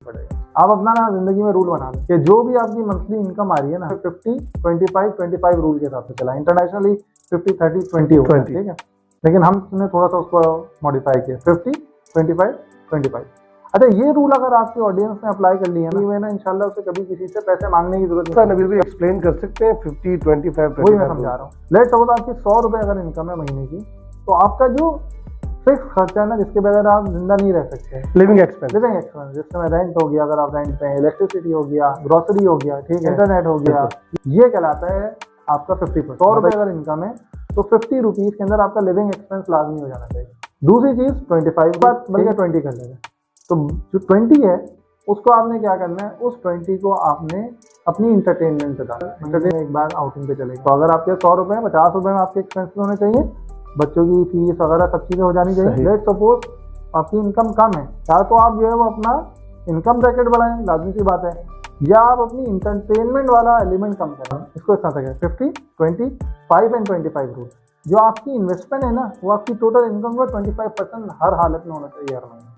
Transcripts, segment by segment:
पड़ेगा। आप अपना ना जिंदगी में रूल बना लें कि जो भी आपकी मंथली इनकम आ रही है ना 50-25-25 रूल के हिसाब से चला। इंटरनेशनली 50-30-20 होता है, ठीक है, लेकिन हमने थोड़ा सा उसको मॉडिफाई किया 50-25-25। अच्छा, ये रूल अगर आपकी ऑडियंस ने अप्लाई कर लिया ना, ना इंशाल्लाह उसे कभी किसी से पैसे मांगने की जरूरत नहीं। नबील भाई एक्सप्लेन कर सकते हैं 50-25? वही मैं समझा रहा हूँ। लेट्स सपोज आपकी 100 रुपए अगर इनकम है महीने की, तो आपका जो फिक्स खर्चा है ना, जिसके बगैर आप जिंदा नहीं रह सकते, लिविंग एक्सपेंस, जिसमें रेंट हो गया, अगर आप रेंट पे, इलेक्ट्रिसिटी हो गया, ग्रोसरी हो गया, ठीक है, इंटरनेट हो गया, ये कहलाता है आपका 50%। 100 रुपए अगर इनकम है तो 50 रुपीज के अंदर आपका लिविंग एक्सपेंस लाजमी हो जाना चाहिए। दूसरी चीज 25 बात बल्कि 20 कर लेंगे, तो जो 20 है उसको आपने क्या करना है, उस 20 को आपने अपनी इंटरटेनमेंट पे डालना। एक बार आउटिंग पे चलेगा, तो अगर आपके 100 रुपए 50 रुपए में आपके एक्सपेंसेस होने चाहिए, बच्चों की फीस वगैरह सब चीजें हो जानी चाहिए। लेट सपोज आपकी इनकम कम है, या तो आप जो है वो अपना इनकम ब्रैकेट बढ़ाएं, लाजमी सी बात है, या आप अपनी इंटरटेनमेंट वाला एलिमेंट कम करें। इसको इस तरह से 50-25 एंड 25 रूल। जो आपकी इन्वेस्टमेंट है ना, वो आपकी टोटल इनकम का 25% हर हालत में होना चाहिए हर महीने।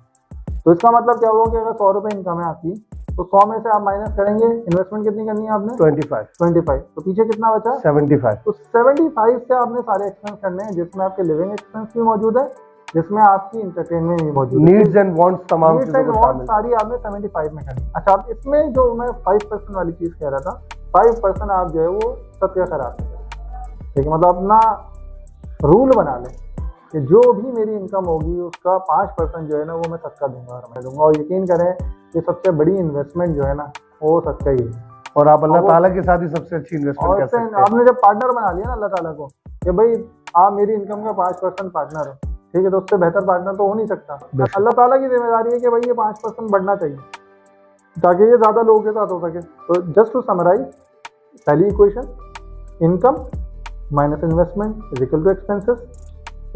तो इसका मतलब क्या होगा कि अगर 100 रुपए इनकम है आपकी, तो 100 में से आप माइनस करेंगे, इन्वेस्टमेंट कितनी करनी है आपने? 25। तो पीछे कितना बचा? 75। तो 75 से आपने सारे एक्सपेंस करने हैं, जिसमें आपके लिविंग एक्सपेंस भी मौजूद है, जिसमें आपकी इंटरटेनमेंट भी मौजूद है, नीड्स एंड वांट्स तमाम चीजें सारी आपने 75 में करनी। अच्छा, अब इसमें जो मैं 5% वाली चीज कह रहा था, 5% आप जो है वो सदका खैरात में करें, ठीक है, मतलब अपना रूल बना लें कि जो भी मेरी इनकम होगी उसका 5% जो है ना वो मैं सदका दूंगा। और यकीन करें कि सबसे बड़ी इन्वेस्टमेंट जो है ना वो सदका ही है। और आप अल्लाह ताला के साथ ही सबसे अच्छी इन्वेस्टमेंट कर सकते हैं। आपने जब पार्टनर बना लिया ना अल्लाह ताला को कि भाई आप मेरी इनकम का 5% पार्टनर हो, ठीक है, तो उससे बेहतर पार्टनर तो हो नहीं सकता। अल्लाह ताला की जिम्मेदारी है कि भाई ये 5% बढ़ना चाहिए ताकि ये ज्यादा लोगों के साथ हो सके। तो जस्ट टू समराइज, पहली equation income minus investment is equal to expenses.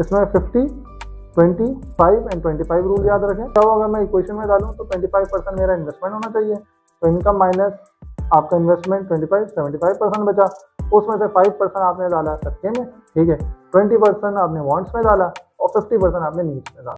इसमें 50-25 एंड 25 रूल याद रखें। तो अगर मैं इक्वेशन में डालूं तो 25% मेरा इन्वेस्टमेंट होना चाहिए, तो इनकम माइनस आपका इन्वेस्टमेंट 25, 75% बचा। उसमें से 5% आपने डाला सदके में, ठीक है, 20% आपने वांट्स में डाला और 50% आपने नीड्स में डाला।